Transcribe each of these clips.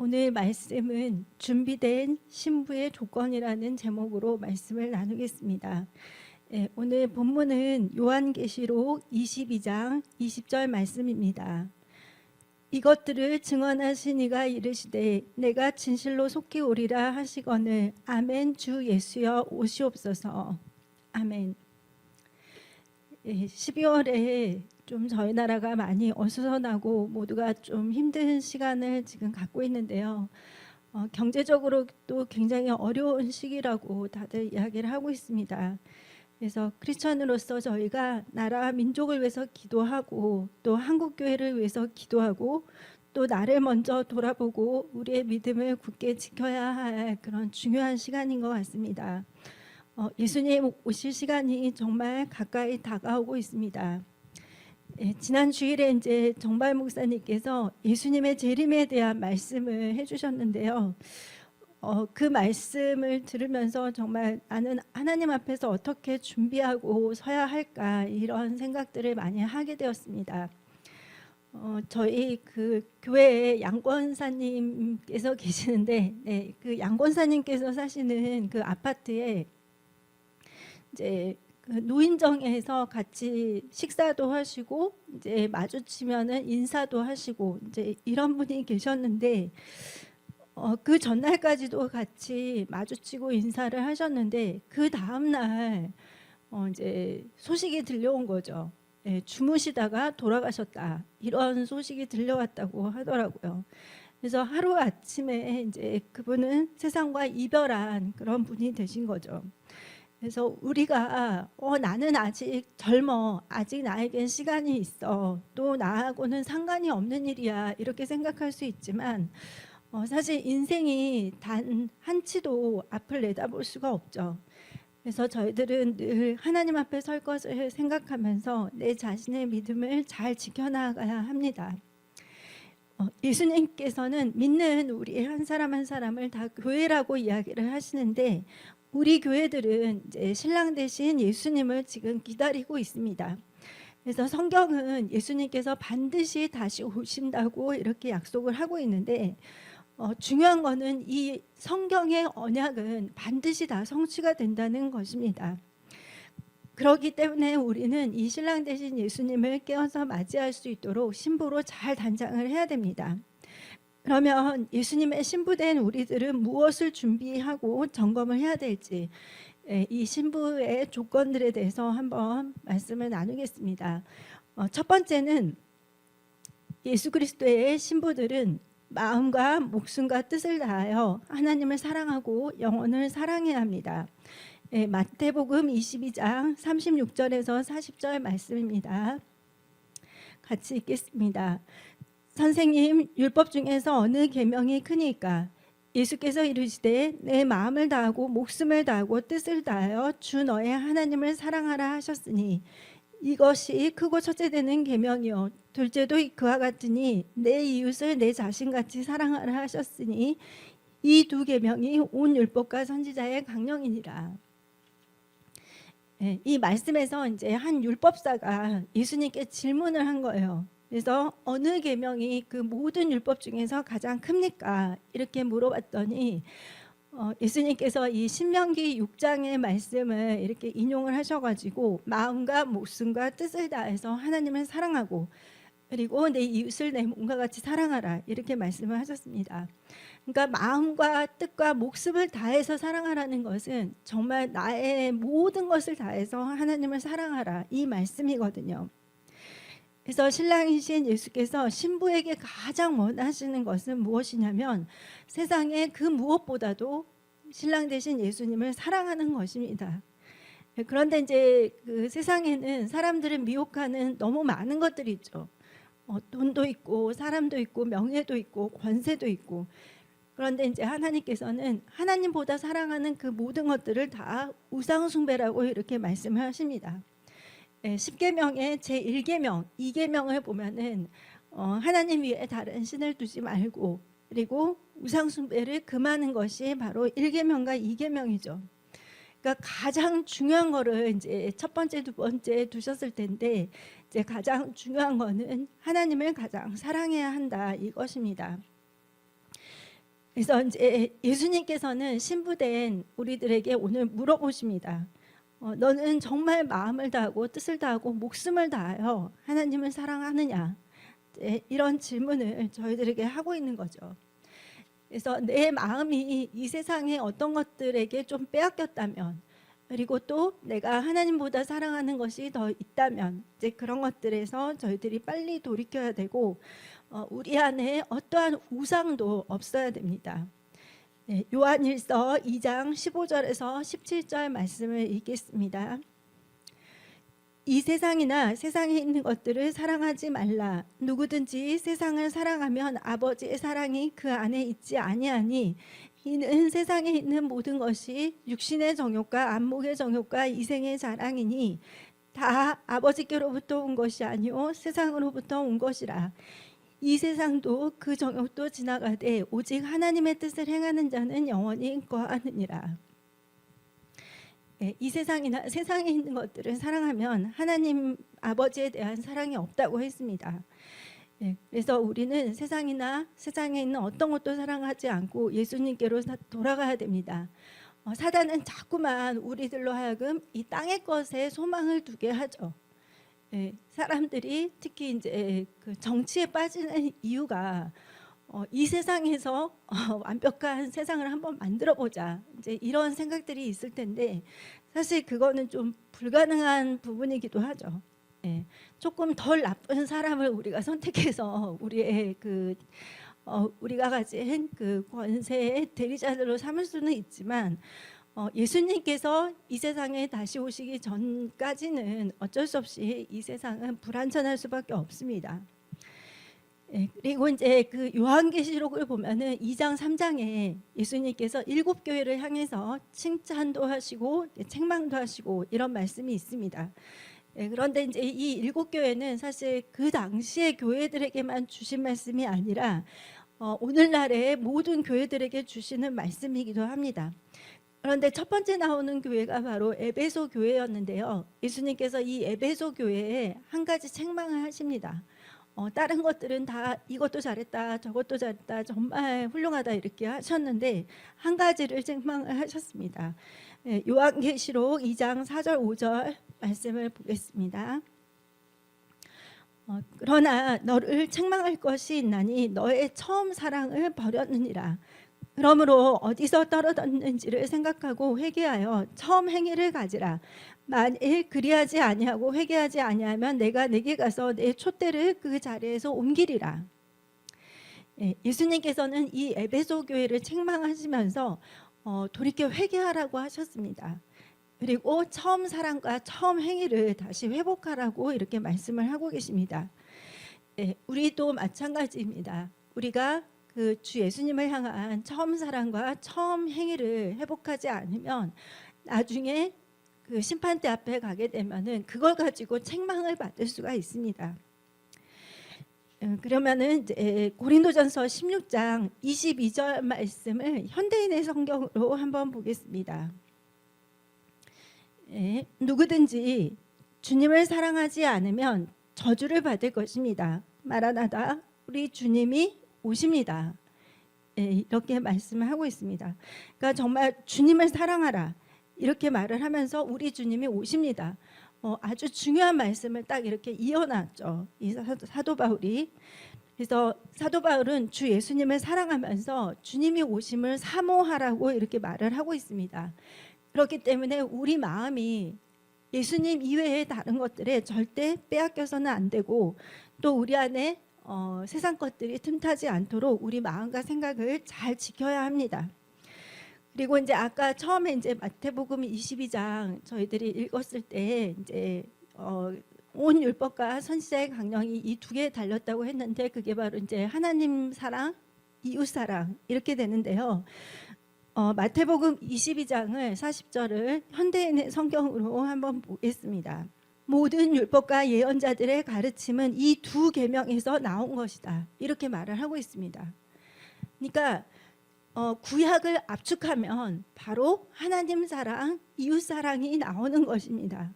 오늘 말씀은 준비된 신부의 조건이라는 제목으로 말씀을 나누겠습니다. 오늘 본문은 요한계시록 22장 20절 말씀입니다. 이것들을 증언하신 이가 이르시되 내가 진실로 속히 오리라 하시거늘 아멘. 주 예수여 오시옵소서. 아멘. 12월에 좀 저희 나라가 많이 어수선하고 모두가 좀 힘든 시간을 지금 갖고 있는데요. 경제적으로도 굉장히 어려운 시기라고 다들 이야기를 하고 있습니다. 그래서 크리스천으로서 저희가 나라와 민족을 위해서 기도하고 또 한국교회를 위해서 기도하고 또 나를 먼저 돌아보고 우리의 믿음을 굳게 지켜야 할 그런 중요한 시간인 것 같습니다. 예수님 오실 시간이 정말 가까이 다가오고 있습니다. 지난 주일에 이제 정발 목사님께서 예수님의 재림에 대한 말씀을 해주셨는데요. 그 말씀을 들으면서 정말 나는 하나님 앞에서 어떻게 준비하고 서야 할까 이런 생각들을 많이 하게 되었습니다. 저희 그 교회에 양권사님께서 계시는데, 그 양권사님께서 사시는 그 아파트에 이제 그 노인정에서 같이 식사도 하시고 이제 마주치면은 인사도 하시고 이제 이런 분이 계셨는데, 그 전날까지도 같이 마주치고 인사를 하셨는데 그 다음 날 이제 소식이 들려온 거죠. 주무시다가 돌아가셨다 이런 소식이 들려왔다고 하더라고요. 그래서 하루 아침에 이제 그분은 세상과 이별한 그런 분이 되신 거죠. 그래서 우리가 나는 아직 젊어, 아직 나에겐 시간이 있어, 또 나하고는 상관이 없는 일이야 이렇게 생각할 수 있지만 사실 인생이 단 한치도 앞을 내다볼 수가 없죠. 그래서 저희들은 늘 하나님 앞에 설 것을 생각하면서 내 자신의 믿음을 잘 지켜나가야 합니다. 예수님께서는 믿는 우리 한 사람 한 사람을 다 교회라고 이야기를 하시는데 우리 교회들은 이제 신랑 되신 예수님을 지금 기다리고 있습니다. 그래서 성경은 예수님께서 반드시 다시 오신다고 이렇게 약속을 하고 있는데 중요한 거는 이 성경의 언약은 반드시 다 성취가 된다는 것입니다. 그렇기 때문에 우리는 이 신랑 되신 예수님을 깨어서 맞이할 수 있도록 신부로 잘 단장을 해야 됩니다. 그러면 예수님의 신부된 우리들은 무엇을 준비하고 점검을 해야 될지 이 신부의 조건들에 대해서 한번 말씀을 나누겠습니다. 첫 번째는 예수 그리스도의 신부들은 마음과 목숨과 뜻을 다하여 하나님을 사랑하고 영혼을 사랑해야 합니다. 마태복음 22장 36절에서 40절 말씀입니다. 같이 읽겠습니다. 선생님, 율법 중에서 어느 계명이 크니까? 예수께서 이르시되 내 마음을 다하고 목숨을 다하고 뜻을 다하여 주 너의 하나님을 사랑하라 하셨으니 이것이 크고 첫째 되는 계명이요 둘째도 그와 같으니 내 이웃을 내 자신같이 사랑하라 하셨으니 이 두 계명이 온 율법과 선지자의 강령이니라. 이 말씀에서 이제 한 율법사가 예수님께 질문을 한 거예요. 그래서 어느 계명이 그 모든 율법 중에서 가장 큽니까? 이렇게 물어봤더니 예수님께서 이 신명기 6장의 말씀을 이렇게 인용을 하셔가지고 마음과 목숨과 뜻을 다해서 하나님을 사랑하고 그리고 내 이웃을 내 몸과 같이 사랑하라 이렇게 말씀을 하셨습니다. 그러니까 마음과 뜻과 목숨을 다해서 사랑하라는 것은 정말 나의 모든 것을 다해서 하나님을 사랑하라 이 말씀이거든요. 그래서 신랑이신 예수께서 신부에게 가장 원하시는 것은 무엇이냐면 세상의 그 무엇보다도 신랑 되신 예수님을 사랑하는 것입니다. 그런데 이제 그 세상에는 사람들을 미혹하는 너무 많은 것들이 있죠. 돈도 있고 사람도 있고 명예도 있고 권세도 있고. 그런데 이제 하나님께서는 하나님보다 사랑하는 그 모든 것들을 다 우상숭배라고 이렇게 말씀을 하십니다. 10계명의 제1계명, 2계명을 보면은 하나님 위에 다른 신을 두지 말고 그리고 우상숭배를 금하는 것이 바로 1계명과 2계명이죠. 그러니까 가장 중요한 거를 이제 첫 번째, 두 번째 두셨을 텐데 이제 가장 중요한 거는 하나님을 가장 사랑해야 한다 이것입니다. 그래서 이제 예수님께서는 신부된 우리들에게 오늘 물어보십니다. 너는 정말 마음을 다하고 뜻을 다하고 목숨을 다하여 하나님을 사랑하느냐? 이런 질문을 저희들에게 하고 있는 거죠. 그래서 내 마음이 이 세상의 어떤 것들에게 좀 빼앗겼다면, 그리고 또 내가 하나님보다 사랑하는 것이 더 있다면 이제 그런 것들에서 저희들이 빨리 돌이켜야 되고, 우리 안에 어떠한 우상도 없어야 됩니다. 네, 요한일서 2장 15절에서 17절 말씀을 읽겠습니다. 이 세상이나 세상에 있는 것들을 사랑하지 말라. 누구든지 세상을 사랑하면 아버지의 사랑이 그 안에 있지 아니하니, 이는 세상에 있는 모든 것이 육신의 정욕과 안목의 정욕과 이생의 자랑이니 다 아버지께로부터 온 것이 아니요 세상으로부터 온 것이라. 이 세상도 그 정욕도 지나가되 오직 하나님의 뜻을 행하는 자는 영원히 거하느니라. 이 세상이나 세상에 있는 것들을 사랑하면 하나님 아버지에 대한 사랑이 없다고 했습니다. 그래서 우리는 세상이나 세상에 있는 어떤 것도 사랑하지 않고 예수님께로 돌아가야 됩니다. 사단은 자꾸만 우리들로 하여금 이 땅의 것에 소망을 두게 하죠. 사람들이 특히 이제 그 정치에 빠지는 이유가 이 세상에서 완벽한 세상을 한번 만들어 보자, 이제 이런 생각들이 있을 텐데, 사실 그거는 좀 불가능한 부분이기도 하죠. 조금 덜 나쁜 사람을 우리가 선택해서 우리의 우리가 가진 그 권세의 대리자들로 삼을 수는 있지만, 예수님께서 이 세상에 다시 오시기 전까지는 어쩔 수 없이 이 세상은 불완전할 수밖에 없습니다. 그리고 이제 그 요한계시록을 보면은 2장 3장에 예수님께서 7교회를 향해서 칭찬도 하시고 책망도 하시고 이런 말씀이 있습니다. 그런데 이제 이 7교회는 사실 그 당시의 교회들에게만 주신 말씀이 아니라 오늘날의 모든 교회들에게 주시는 말씀이기도 합니다. 그런데 첫 번째 나오는 교회가 바로 에베소 교회였는데요. 예수님께서 이 에베소 교회에 한 가지 책망을 하십니다. 다른 것들은 다 이것도 잘했다, 저것도 잘했다, 정말 훌륭하다 이렇게 하셨는데 한 가지를 책망을 하셨습니다. 요한계시록 2장 4절 5절 말씀을 보겠습니다. 그러나 너를 책망할 것이 있나니 너의 처음 사랑을 버렸느니라. 그러므로 어디서 떨어졌는지를 생각하고 회개하여 처음 행위를 가지라. 만일 그리하지 아니하고 회개하지 아니하면 내가 내게 가서 내 촛대를 그 자리에서 옮기리라. 예수님께서는 이 에베소 교회를 책망하시면서 돌이켜 회개하라고 하셨습니다. 그리고 처음 사랑과 처음 행위를 다시 회복하라고 이렇게 말씀을 하고 계십니다. 우리도 마찬가지입니다. 우리가 그 주 예수님을 향한 처음 사랑과 처음 행위를 회복하지 않으면 나중에 그 심판대 앞에 가게 되면은 그걸 가지고 책망을 받을 수가 있습니다. 그러면은 이제 고린도전서 16장 22절 말씀을 현대인의 성경으로 한번 보겠습니다. 누구든지 주님을 사랑하지 않으면 저주를 받을 것입니다. 마라나다, 우리 주님이 오십니다. 이렇게 말씀을 하고 있습니다. 그러니까 정말 주님을 사랑하라 이렇게 말을 하면서 우리 주님이 오십니다. 아주 중요한 말씀을 딱 이렇게 이어놨죠, 이 사도 바울이. 그래서 사도 바울은 주 예수님을 사랑하면서 주님이 오심을 사모하라고 이렇게 말을 하고 있습니다. 그렇기 때문에 우리 마음이 예수님 이외의 다른 것들에 절대 빼앗겨서는 안 되고, 또 우리 안에 세상 것들이 틈타지 않도록 우리 마음과 생각을 잘 지켜야 합니다. 그리고 이제 아까 처음에 이제 마태복음 22장 저희들이 읽었을 때 이제 온 율법과 선지자의 강령이 이 두 개에 달렸다고 했는데, 그게 바로 이제 하나님 사랑, 이웃 사랑 이렇게 되는데요. 마태복음 22장을 40절을 현대인의 성경으로 한번 보겠습니다. 모든 율법과 예언자들의 가르침은 이 두 계명에서 나온 것이다, 이렇게 말을 하고 있습니다. 그러니까 구약을 압축하면 바로 하나님 사랑, 이웃 사랑이 나오는 것입니다.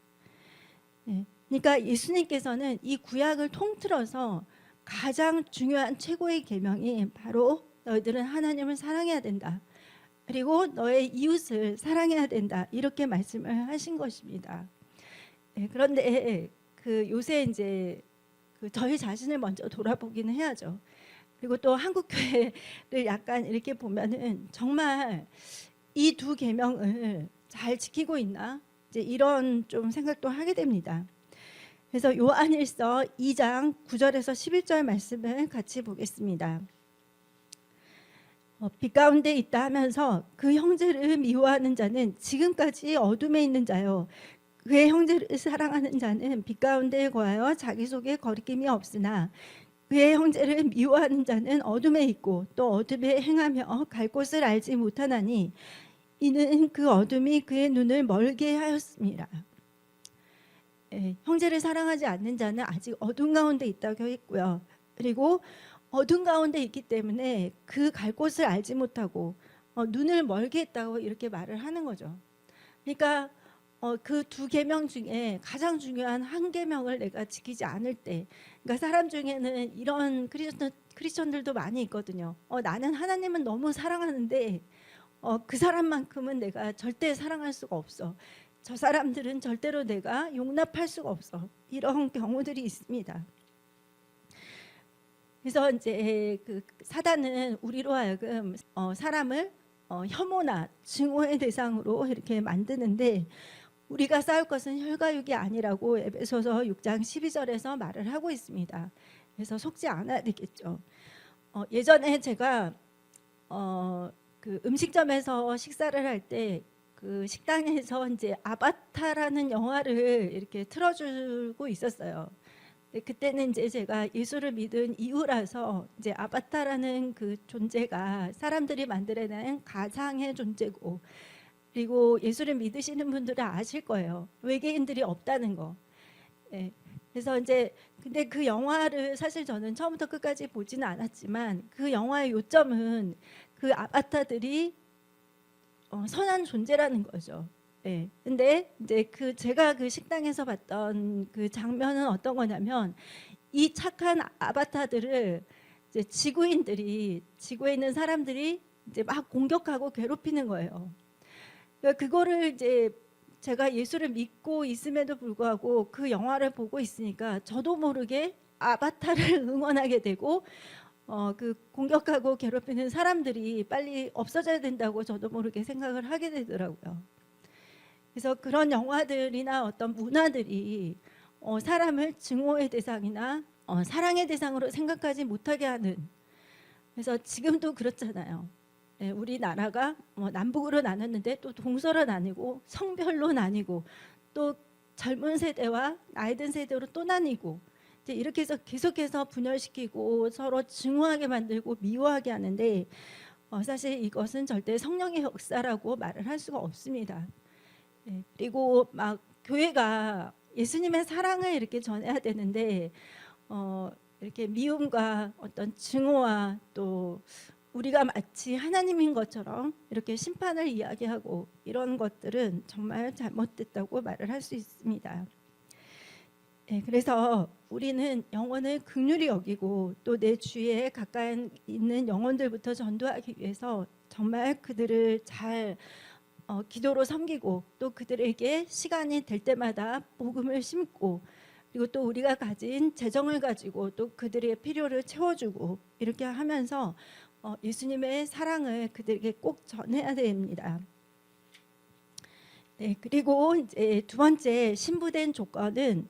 그러니까 예수님께서는 이 구약을 통틀어서 가장 중요한 최고의 계명이 바로 너희들은 하나님을 사랑해야 된다. 그리고 너의 이웃을 사랑해야 된다. 이렇게 말씀을 하신 것입니다. 네, 그런데 그 요새 이제 그 저희 자신을 먼저 돌아보기는 해야죠. 그리고 또 한국 교회를 약간 이렇게 보면은 정말 이 두 계명을 잘 지키고 있나? 이제 이런 좀 생각도 하게 됩니다. 그래서 요한일서 2장 9절에서 11절 말씀을 같이 보겠습니다. 빛 가운데 있다 하면서 그 형제를 미워하는 자는 지금까지 어둠에 있는 자요, 그의 형제를 사랑하는 자는 빛 가운데 거하여 자기 속에 거리낌이 없으나 그의 형제를 미워하는 자는 어둠에 있고 또 어둠에 행하며 갈 곳을 알지 못하나니 이는 그 어둠이 그의 눈을 멀게 하였습니다. 형제를 사랑하지 않는 자는 아직 어둠 가운데 있다고 했고요. 그리고 어둠 가운데 있기 때문에 그 갈 곳을 알지 못하고 눈을 멀게 했다고 이렇게 말을 하는 거죠. 그러니까 그 두 계명 중에 가장 중요한 한 계명을 내가 지키지 않을 때, 그러니까 사람 중에는 이런 크리스천들도 많이 있거든요. 나는 하나님은 너무 사랑하는데 그 사람만큼은 내가 절대 사랑할 수가 없어. 저 사람들은 절대로 내가 용납할 수가 없어. 이런 경우들이 있습니다. 그래서 이제 그 사단은 우리로 하여금 사람을 혐오나 증오의 대상으로 이렇게 만드는데, 우리가 싸울 것은 혈과 육이 아니라고 에베소서 6장 12절에서 말을 하고 있습니다. 그래서 속지 않아야 되겠죠. 예전에 제가 그 음식점에서 식사를 할 때 그 식당에서 이제 아바타라는 영화를 이렇게 틀어주고 있었어요. 그때는 이제 제가 예수를 믿은 이후라서 이제 아바타라는 그 존재가 사람들이 만들어낸 가상의 존재고, 그리고 예수를 믿으시는 분들은 아실 거예요. 외계인들이 없다는 거. 예. 그래서 이제 근데 그 영화를 사실 저는 처음부터 끝까지 보지는 않았지만 그 영화의 요점은 그 아바타들이 선한 존재라는 거죠. 예. 근데 이제 그 제가 그 식당에서 봤던 그 장면은 어떤 거냐면, 이 착한 아바타들을 이제 지구에 있는 사람들이 이제 막 공격하고 괴롭히는 거예요. 그러니까 그거를 이제 제가 예수를 믿고 있음에도 불구하고 그 영화를 보고 있으니까 저도 모르게 아바타를 응원하게 되고 그 공격하고 괴롭히는 사람들이 빨리 없어져야 된다고 저도 모르게 생각을 하게 되더라고요. 그래서 그런 영화들이나 어떤 문화들이 사람을 증오의 대상이나 사랑의 대상으로 생각하지 못하게 하는, 그래서 지금도 그렇잖아요. 예, 우리나라가 남북으로 나눴는데 또 동서로 나뉘고 성별로 나뉘고 또 젊은 세대와 나이 든 세대로 또 나뉘고, 이제 이렇게 해서 계속해서 분열시키고 서로 증오하게 만들고 미워하게 하는데, 사실 이것은 절대 성령의 역사라고 말을 할 수가 없습니다. 예, 그리고 막 교회가 예수님의 사랑을 이렇게 전해야 되는데 이렇게 미움과 어떤 증오와 또 우리가 마치 하나님인 것처럼 이렇게 심판을 이야기하고, 이런 것들은 정말 잘못됐다고 말을 할 수 있습니다. 네, 그래서 우리는 영혼을 긍휼히 여기고 또 내 주위에 가까이 있는 영혼들부터 전도하기 위해서 정말 그들을 잘 기도로 섬기고, 또 그들에게 시간이 될 때마다 복음을 심고, 그리고 또 우리가 가진 재정을 가지고 또 그들의 필요를 채워주고, 이렇게 하면서 예수님의 사랑을 그들에게 꼭 전해야 됩니다. 네, 그리고 이제 두 번째 신부된 조건은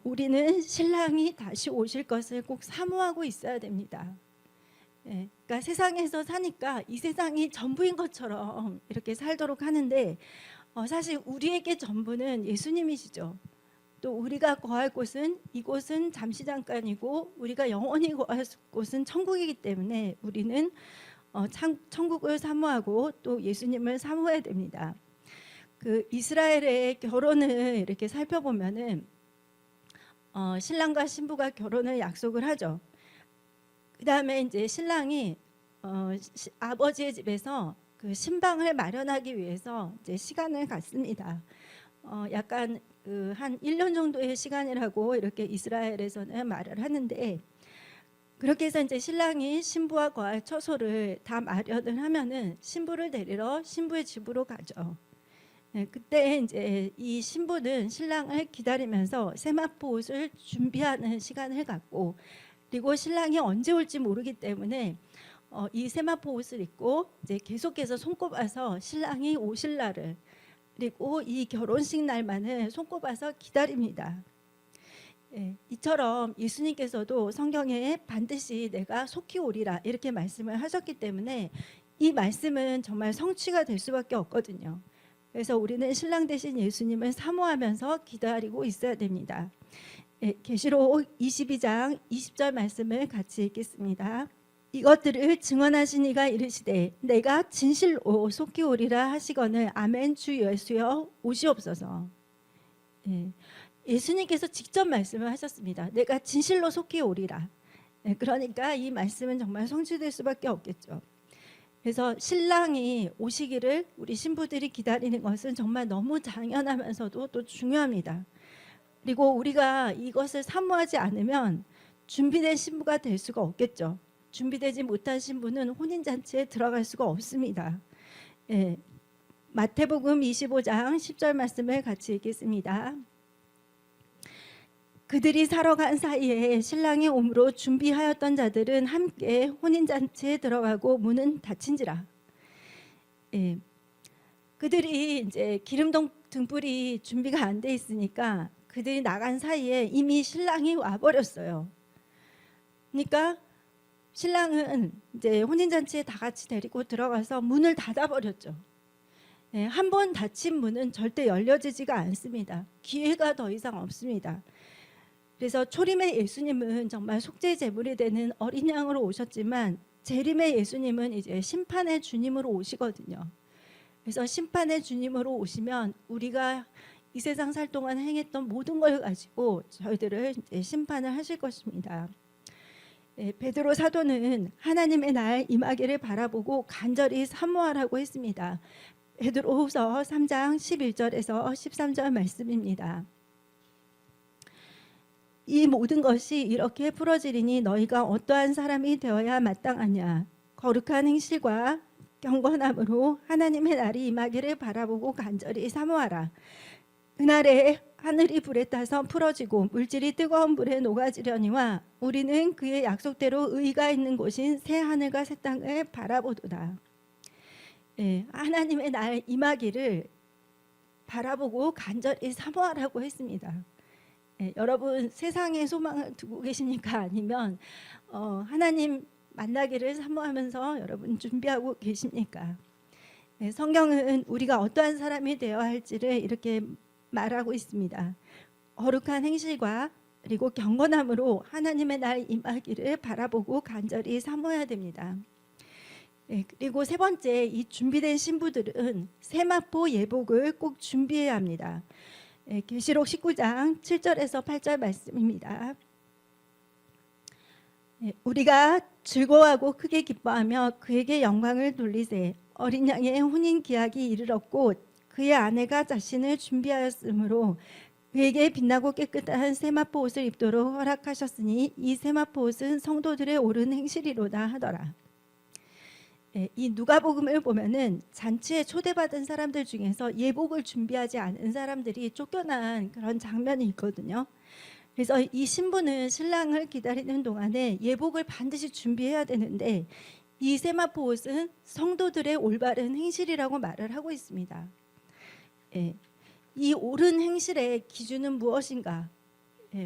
우리는 신랑이 다시 오실 것을 꼭 사모하고 있어야 됩니다. 네, 그러니까 세상에서 사니까 이 세상이 전부인 것처럼 이렇게 살도록 하는데, 사실 우리에게 전부는 예수님이시죠. 또 우리가 거할 곳은 이곳은 잠시 잠깐이고 우리가 영원히 거할 곳은 천국이기 때문에 우리는 천국을 사모하고 또 예수님을 사모해야 됩니다. 그 이스라엘의 결혼을 이렇게 살펴보면은 신랑과 신부가 결혼을 약속을 하죠. 그 다음에 이제 신랑이 아버지의 집에서 그 신방을 마련하기 위해서 이제 시간을 갖습니다. 약간 한 1년 정도의 시간이라고 이렇게 이스라엘에서는 말을 하는데, 그렇게 해서 이제 신랑이 신부와 거할 처소를 다 마련을 하면은 신부를 데리러 신부의 집으로 가죠. 그때 이제 이 신부는 신랑을 기다리면서 세마포 옷을 준비하는 시간을 갖고, 그리고 신랑이 언제 올지 모르기 때문에 이 세마포 옷을 입고 이제 계속해서 손꼽아서 신랑이 오실 날을, 그리고 이 결혼식 날만을 손꼽아서 기다립니다. 이처럼 예수님께서도 성경에 반드시 내가 속히 오리라 이렇게 말씀을 하셨기 때문에 이 말씀은 정말 성취가 될 수밖에 없거든요. 그래서 우리는 신랑 되신 예수님을 사모하면서 기다리고 있어야 됩니다. 계시록 22장 20절 말씀을 같이 읽겠습니다. 이것들을 증언하신 이가 이르시되 내가 진실로 속히 오리라 하시거늘 아멘 주 예수여 오시옵소서. 예수님께서 직접 말씀을 하셨습니다. 내가 진실로 속히 오리라. 그러니까 이 말씀은 정말 성취될 수밖에 없겠죠. 그래서 신랑이 오시기를 우리 신부들이 기다리는 것은 정말 너무 당연하면서도 또 중요합니다. 그리고 우리가 이것을 사모하지 않으면 준비된 신부가 될 수가 없겠죠. 준비되지 못한 신부는 혼인잔치에 들어갈 수가 없습니다. 마태복음 25장 10절 말씀을 같이 읽겠습니다. 그들이 사러 간 사이에 신랑이 오므로 준비하였던 자들은 함께 혼인잔치에 들어가고 문은 닫힌지라. 그들이 이제 기름 등불이 준비가 안 돼 있으니까 그들이 나간 사이에 이미 신랑이 와버렸어요. 그러니까 신랑은 이제 혼인잔치에 다 같이 데리고 들어가서 문을 닫아버렸죠. 한 번 닫힌 문은 절대 열려지지가 않습니다. 기회가 더 이상 없습니다. 그래서 초림의 예수님은 정말 속죄 제물이 되는 어린 양으로 오셨지만 재림의 예수님은 이제 심판의 주님으로 오시거든요. 그래서 심판의 주님으로 오시면 우리가 이 세상 살 동안 행했던 모든 걸 가지고 저희들을 이제 심판을 하실 것입니다. 베드로 사도는 하나님의 날 임하기를 바라보고 간절히 사모하라고 했습니다. 베드로후서 3장 11절에서 13절 말씀입니다. 이 모든 것이 이렇게 풀어지리니 너희가 어떠한 사람이 되어야 마땅하냐. 거룩한 행실과 경건함으로 하나님의 날이 임하기를 바라보고 간절히 사모하라. 그날에 하늘이 불에 타서 풀어지고 물질이 뜨거운 불에 녹아지려니와 우리는 그의 약속대로 의가 있는 곳인 새 하늘과 새 땅을 바라보도다. 하나님의 날 임하기를 바라보고 간절히 사모하라고 했습니다. 여러분 세상에 소망을 두고 계십니까? 아니면 하나님 만나기를 사모하면서 여러분 준비하고 계십니까? 성경은 우리가 어떠한 사람이 되어야 할지를 이렇게 말하고 있습니다. 거룩한 행실과 그리고 경건함으로 하나님의 날 임하기를 바라보고 간절히 사모해야 됩니다. 그리고 세 번째, 이 준비된 신부들은 세마포 예복을 꼭 준비해야 합니다. 계시록 19장 7절에서 8절 말씀입니다. 우리가 즐거워하고 크게 기뻐하며 그에게 영광을 돌리세. 어린 양의 혼인 기약이 이르렀고 그의 아내가 자신을 준비하였으므로 그에게 빛나고 깨끗한 세마포 옷을 입도록 허락하셨으니 이 세마포 옷은 성도들의 옳은 행실이로다 하더라. 이 누가복음을 보면은 잔치에 초대받은 사람들 중에서 예복을 준비하지 않은 사람들이 쫓겨난 그런 장면이 있거든요. 그래서 이 신부는 신랑을 기다리는 동안에 예복을 반드시 준비해야 되는데 이 세마포 옷은 성도들의 올바른 행실이라고 말을 하고 있습니다. 이 옳은 행실의 기준은 무엇인가?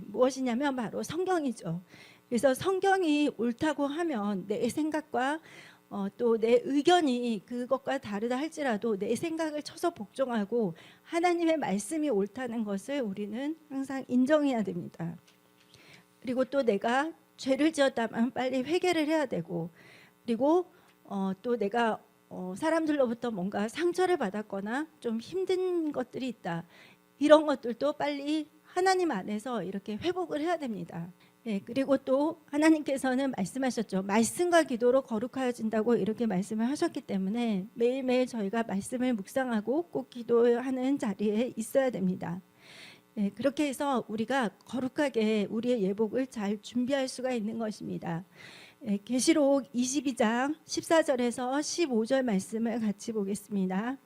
무엇이냐면 바로 성경이죠. 그래서 성경이 옳다고 하면 내 생각과 또 내 의견이 그것과 다르다 할지라도 내 생각을 쳐서 복종하고 하나님의 말씀이 옳다는 것을 우리는 항상 인정해야 됩니다. 그리고 또 내가 죄를 지었다면 빨리 회개를 해야 되고, 그리고 또 내가 사람들로부터 뭔가 상처를 받았거나 좀 힘든 것들이 있다, 이런 것들도 빨리 하나님 안에서 이렇게 회복을 해야 됩니다. 그리고 또 하나님께서는 말씀하셨죠. 말씀과 기도로 거룩하여진다고 이렇게 말씀을 하셨기 때문에 매일매일 저희가 말씀을 묵상하고 꼭 기도하는 자리에 있어야 됩니다. 그렇게 해서 우리가 거룩하게 우리의 예복을 잘 준비할 수가 있는 것입니다. 계시록 22장 14절에서 15절 말씀을 같이 보겠습니다.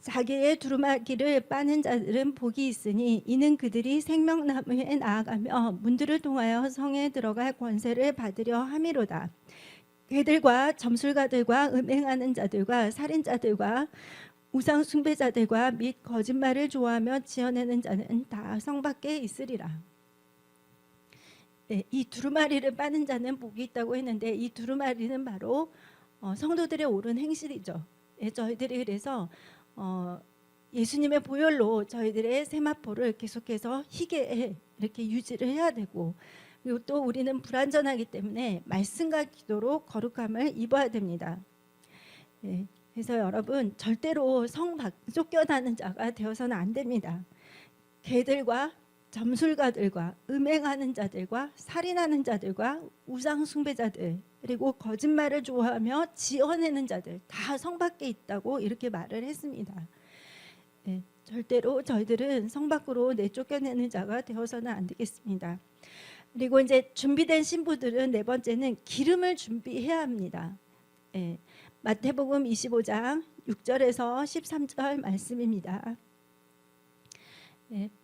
자기의 두루마기를 빠는 자들은 복이 있으니 이는 그들이 생명나무에 나아가며 문들을 통하여 성에 들어갈 권세를 받으려 함이로다. 그들과 점술가들과 음행하는 자들과 살인자들과 우상 숭배자들과 및 거짓말을 좋아하며 지어내는 자는 다 성 밖에 있으리라. 이 두루마리를 빠는 자는 복이 있다고 했는데 이 두루마리는 바로 성도들의 옳은 행실이죠. 저희들이 그래서 예수님의 보혈로 저희들의 세마포를 계속해서 희게 이렇게 유지를 해야 되고, 그리고 또 우리는 불완전하기 때문에 말씀과 기도로 거룩함을 입어야 됩니다. 그래서 여러분 절대로 성 밖 쫓겨나는 자가 되어서는 안 됩니다. 개들과 점술가들과 음행하는 자들과 살인하는 자들과 우상 숭배자들, 그리고 거짓말을 좋아하며 지어내는 자들 다 성 밖에 있다고 이렇게 말을 했습니다. 절대로 저희들은 성 밖으로 내쫓겨내는 자가 되어서는 안 되겠습니다. 그리고 이제 준비된 신부들은 네 번째는 기름을 준비해야 합니다. 마태복음 25장 6절에서 13절 말씀입니다.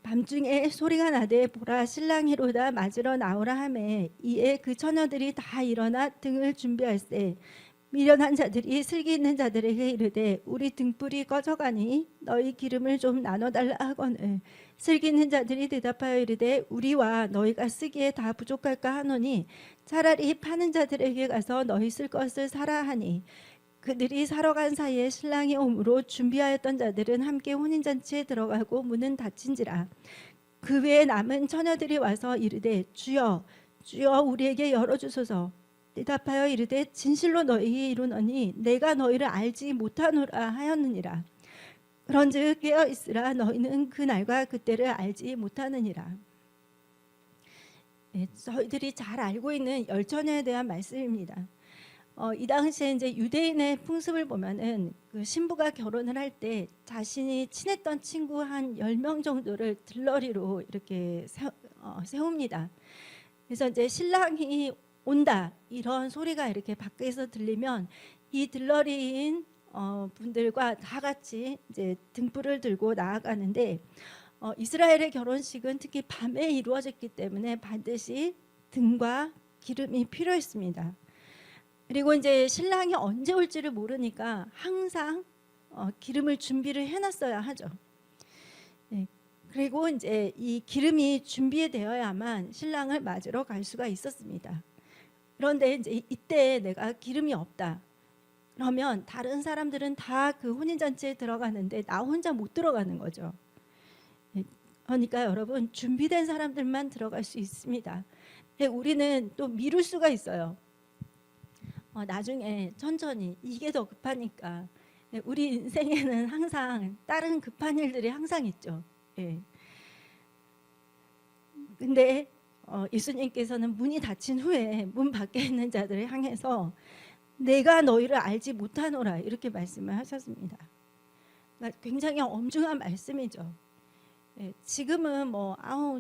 밤중에 소리가 나되 보라 신랑이로다 맞으러 나오라 하매 이에 그 처녀들이 다 일어나 등을 준비할세 미련한 자들이 슬기 있는 자들에게 이르되 우리 등불이 꺼져가니 너희 기름을 좀 나눠달라 하거늘 슬기 있는 자들이 대답하여 이르되 우리와 너희가 쓰기에 다 부족할까 하노니 차라리 파는 자들에게 가서 너희 쓸 것을 사라 하니 그들이 사러 간 사이에 신랑이 오므로 준비하였던 자들은 함께 혼인잔치에 들어가고 문은 닫힌지라. 그 외에 남은 처녀들이 와서 이르되 주여 주여 우리에게 열어주소서. 대답하여 이르되 진실로 너희에게 이르노니 내가 너희를 알지 못하노라 하였느니라. 그런즉 깨어 있으라 너희는 그 날과 그때를 알지 못하느니라. 저희들이 잘 알고 있는 열처녀에 대한 말씀입니다. 이 당시에 이제 유대인의 풍습을 보면은 그 신부가 결혼을 할 때 자신이 친했던 친구 한 10명 정도를 들러리로 이렇게 세웁니다. 그래서 이제 신랑이 온다 이런 소리가 이렇게 밖에서 들리면 이 들러리인 분들과 다 같이 이제 등불을 들고 나아가는데 이스라엘의 결혼식은 특히 밤에 이루어졌기 때문에 반드시 등과 기름이 필요했습니다. 그리고 이제 신랑이 언제 올지를 모르니까 항상 기름을 준비를 해놨어야 하죠. 그리고 이제 이 기름이 준비되어야만 신랑을 맞으러 갈 수가 있었습니다. 그런데 이제 이때 내가 기름이 없다. 그러면 다른 사람들은 다 그 혼인잔치에 들어가는데 나 혼자 못 들어가는 거죠. 그러니까 여러분 준비된 사람들만 들어갈 수 있습니다. 근데 우리는 또 미룰 수가 있어요. 나중에 천천히 이게 더 급하니까. 우리 인생에는 항상 다른 급한 일들이 항상 있죠. 근데 예수님께서는 문이 닫힌 후에 문 밖에 있는 자들을 향해서 내가 너희를 알지 못하노라 이렇게 말씀을 하셨습니다. 그러니까 굉장히 엄중한 말씀이죠. 지금은 뭐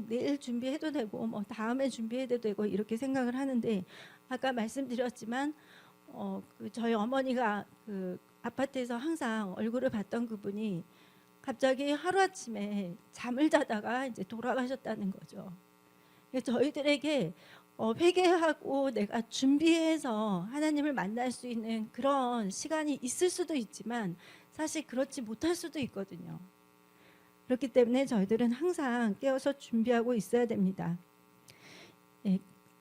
내일 준비해도 되고 뭐 다음에 준비해도 되고 이렇게 생각을 하는데 아까 말씀드렸지만 저희 어머니가 그 아파트에서 항상 얼굴을 봤던 그분이 갑자기 하루아침에 잠을 자다가 이제 돌아가셨다는 거죠. 저희들에게 회개하고 내가 준비해서 하나님을 만날 수 있는 그런 시간이 있을 수도 있지만 사실 그렇지 못할 수도 있거든요. 그렇기 때문에 저희들은 항상 깨어서 준비하고 있어야 됩니다.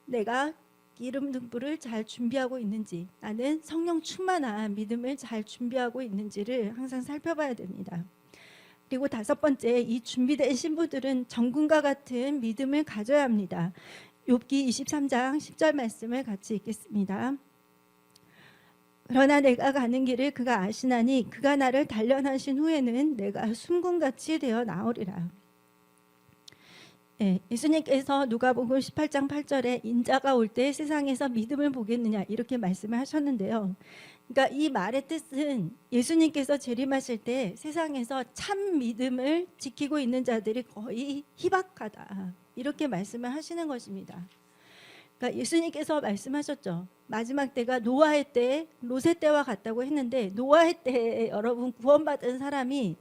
내가 기름 등불을 잘 준비하고 있는지, 나는 성령 충만한 믿음을 잘 준비하고 있는지를 항상 살펴봐야 됩니다. 그리고 다섯 번째, 이 준비된 신부들은 정금과 같은 믿음을 가져야 합니다. 욥기 23장 10절 말씀을 같이 읽겠습니다. 그러나 내가 가는 길을 그가 아시나니 그가 나를 단련하신 후에는 내가 숨군같이 되어 나오리라. 예, 예수님께서 누가복음 18장 8절에 인자가 올 때 세상에서 믿음을 보겠느냐 이렇게 말씀을 하셨는데요. 그러니까 이 말의 뜻은 예수님께서 재림하실 때 세상에서 참 믿음을 지키고 있는 자들이 거의 희박하다 이렇게 말씀을 하시는 것입니다. 그러니까 예수님께서 말씀하셨죠. 마지막 때가 노아의 때, 롯의 때와 같다고 했는데 노아의 때 여러분 구원받은 사람이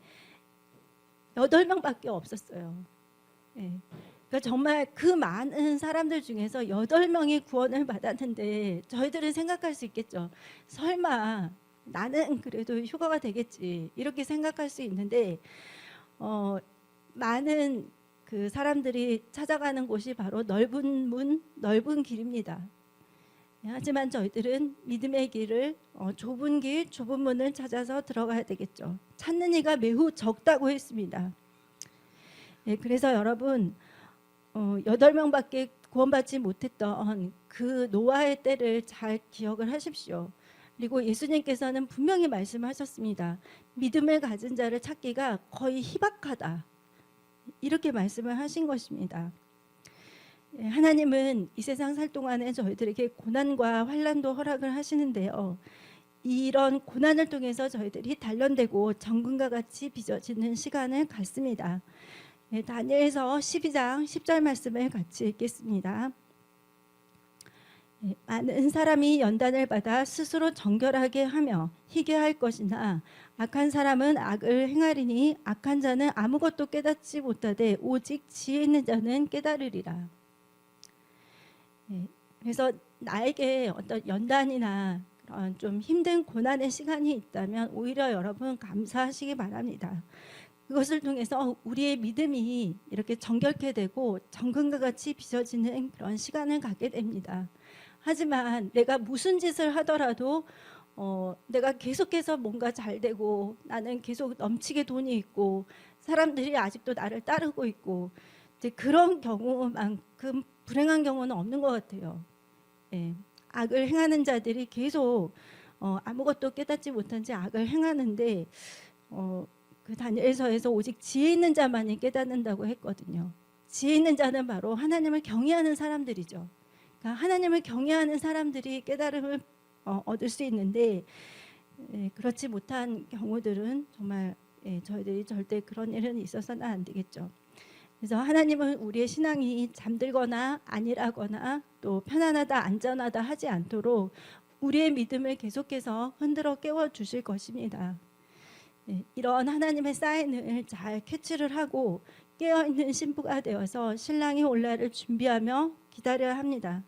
8명밖에 없었어요. 예. 그러니까 정말 그 많은 사람들 중에서 8명이 구원을 받았는데 저희들은 생각할 수 있겠죠. 설마 나는 그래도 휴가가 되겠지 이렇게 생각할 수 있는데 많은 그 사람들이 찾아가는 곳이 바로 넓은 문, 넓은 길입니다. 하지만 저희들은 믿음의 길을 좁은 길, 좁은 문을 찾아서 들어가야 되겠죠. 찾는 이가 매우 적다고 했습니다. 예, 그래서 여러분 8명밖에 구원받지 못했던 그 노아의 때를 잘 기억을 하십시오. 그리고 예수님께서는 분명히 말씀하셨습니다. 믿음을 가진 자를 찾기가 거의 희박하다. 이렇게 말씀을 하신 것입니다. 하나님은 이 세상 살 동안에 저희들에게 고난과 환난도 허락을 하시는데요. 이런 고난을 통해서 저희들이 단련되고 정금과 같이 빚어지는 시간을 갖습니다. 다니엘서 12장 10절 말씀을 같이 읽겠습니다. 많은 사람이 연단을 받아 스스로 정결하게 하며 희게 할 것이나 악한 사람은 악을 행하리니 악한 자는 아무것도 깨닫지 못하되 오직 지혜 있는 자는 깨달으리라. 그래서 나에게 어떤 연단이나 그런 좀 힘든 고난의 시간이 있다면 오히려 여러분 감사하시기 바랍니다. 그것을 통해서 우리의 믿음이 이렇게 정결케 되고 정금과 같이 빚어지는 그런 시간을 갖게 됩니다. 하지만 내가 무슨 짓을 하더라도 내가 계속해서 뭔가 잘 되고 나는 계속 넘치게 돈이 있고 사람들이 아직도 나를 따르고 있고 이제 그런 경우만큼 불행한 경우는 없는 것 같아요. 예, 악을 행하는 자들이 계속 아무것도 깨닫지 못한 채 악을 행하는데 그 다니엘서에서 오직 지혜 있는 자만이 깨닫는다고 했거든요. 지혜 있는 자는 바로 하나님을 경외하는 사람들이죠. 그러니까 하나님을 경외하는 사람들이 깨달음을 얻을 수 있는데 그렇지 못한 경우들은 정말 저희들이 절대 그런 일은 있어서는 안 되겠죠. 그래서 하나님은 우리의 신앙이 잠들거나 안일하거나 또 편안하다 안전하다 하지 않도록 우리의 믿음을 계속해서 흔들어 깨워주실 것입니다. 이런 하나님의 사인을 잘 캐치를 하고 깨어있는 신부가 되어서 신랑이 올 날을 준비하며 기다려야 합니다.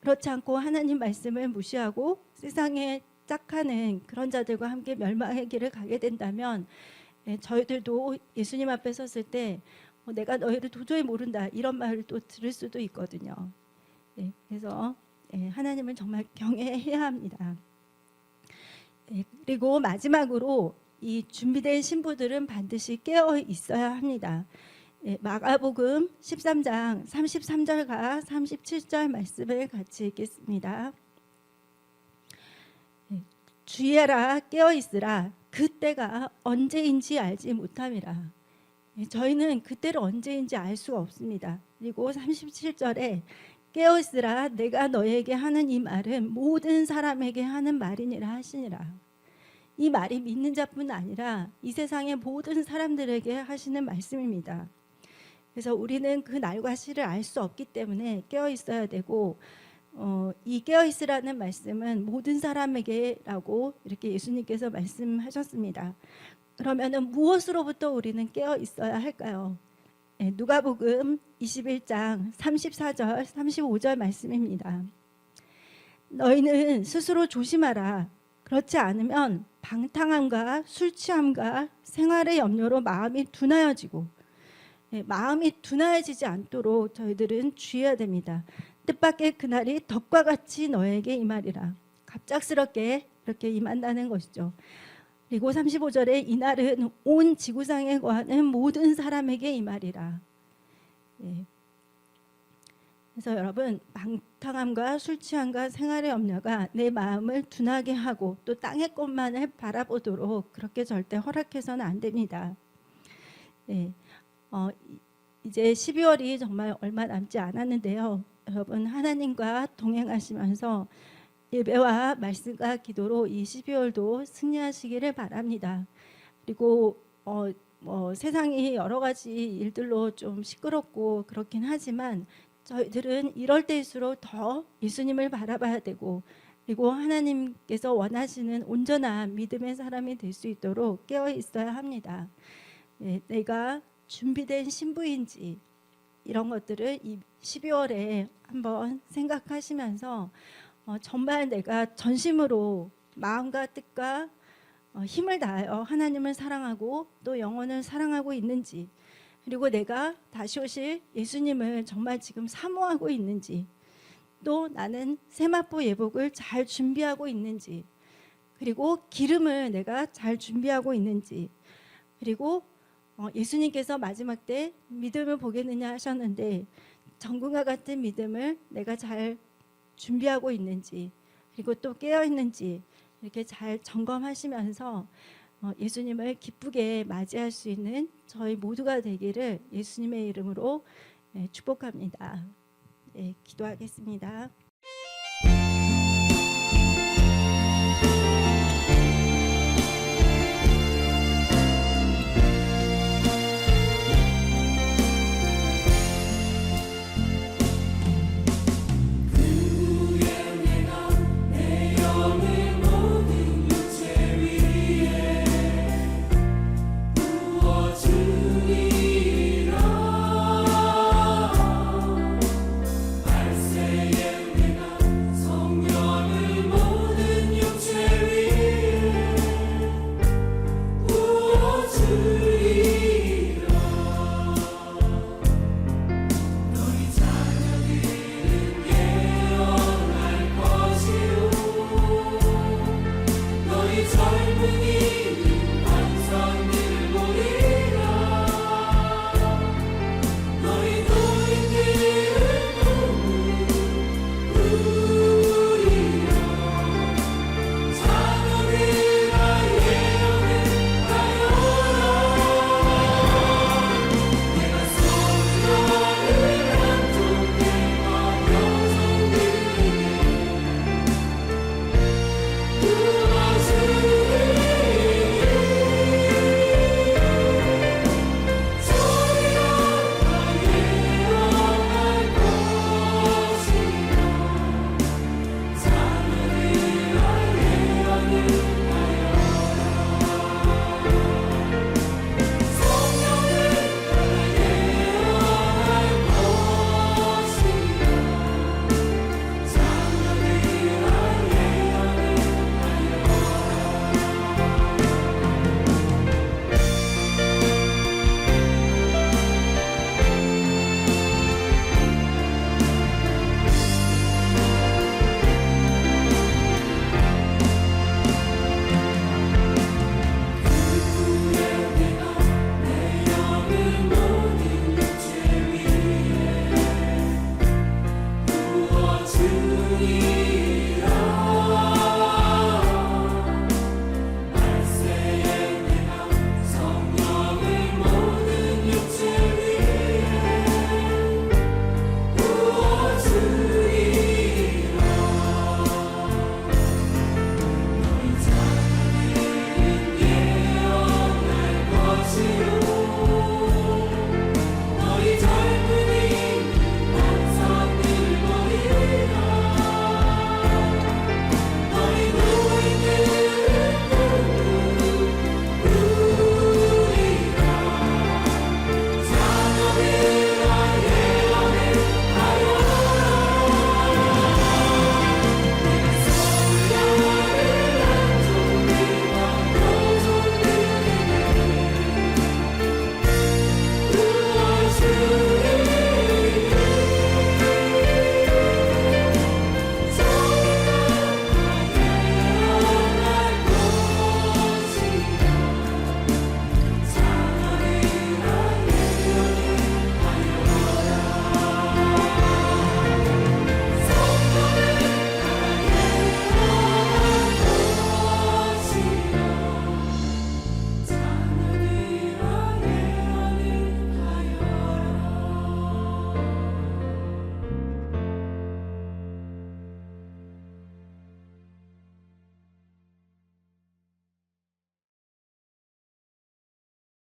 그렇지 않고 하나님 말씀을 무시하고 세상에 짝하는 그런 자들과 함께 멸망의 길을 가게 된다면 저희들도 예수님 앞에 섰을 때 내가 너희를 도저히 모른다 이런 말을 또 들을 수도 있거든요. 그래서 하나님을 정말 경외해야 합니다. 그리고 마지막으로 이 준비된 신부들은 반드시 깨어 있어야 합니다. 마가복음 13장 33절과 37절 말씀을 같이 읽겠습니다. 주의하라 깨어 있으라 그때가 언제인지 알지 못함이라. 저희는 그때를 언제인지 알 수가 없습니다. 그리고 37절에 깨어 있으라 내가 너에게 하는 이 말은 모든 사람에게 하는 말이니라 하시니라. 이 말이 믿는 자뿐 아니라 이 세상의 모든 사람들에게 하시는 말씀입니다. 그래서 우리는 그 날과 시를 알 수 없기 때문에 깨어 있어야 되고 이 깨어 있으라는 말씀은 모든 사람에게라고 이렇게 예수님께서 말씀하셨습니다. 그러면은 무엇으로부터 우리는 깨어 있어야 할까요? 누가복음 21장 34절 35절 말씀입니다. 너희는 스스로 조심하라. 그렇지 않으면 방탕함과 술 취함과 생활의 염려로 마음이 둔하여지고 마음이 둔하여지지 않도록 저희들은 주의해야 됩니다. 뜻밖의 그날이 덕과 같이 너에게 임하리라. 갑작스럽게 이렇게 임한다는 것이죠. 그리고 35절에 이날은 온 지구상에 거하는 모든 사람에게 임하리라. 그래서 여러분 방탕함과 술 취함과 생활의 염려가 내 마음을 둔하게 하고 또 땅의 것만을 바라보도록 그렇게 절대 허락해서는 안 됩니다. 이제 12월이 정말 얼마 남지 않았는데요. 여러분 하나님과 동행하시면서 예배와 말씀과 기도로 이 12월도 승리하시기를 바랍니다. 그리고 세상이 여러 가지 일들로 좀 시끄럽고 그렇긴 하지만 저희들은 이럴 때일수록 더 예수님을 바라봐야 되고, 그리고 하나님께서 원하시는 온전한 믿음의 사람이 될 수 있도록 깨어 있어야 합니다. 내가 준비된 신부인지 이런 것들을 이 12월에 한번 생각하시면서 정말 내가 전심으로 마음과 뜻과 힘을 다하여 하나님을 사랑하고 또 영혼을 사랑하고 있는지, 그리고 내가 다시 오실 예수님을 정말 지금 사모하고 있는지, 또 나는 세마포 예복을 잘 준비하고 있는지, 그리고 기름을 내가 잘 준비하고 있는지, 그리고 예수님께서 마지막 때 믿음을 보겠느냐 하셨는데 전gun과 같은 믿음을 내가 잘 준비하고 있는지, 그리고 또 깨어 있는지 이렇게 잘 점검하시면서 예수님을 기쁘게 맞이할 수 있는 저희 모두가 되기를 예수님의 이름으로 축복합니다. 기도하겠습니다.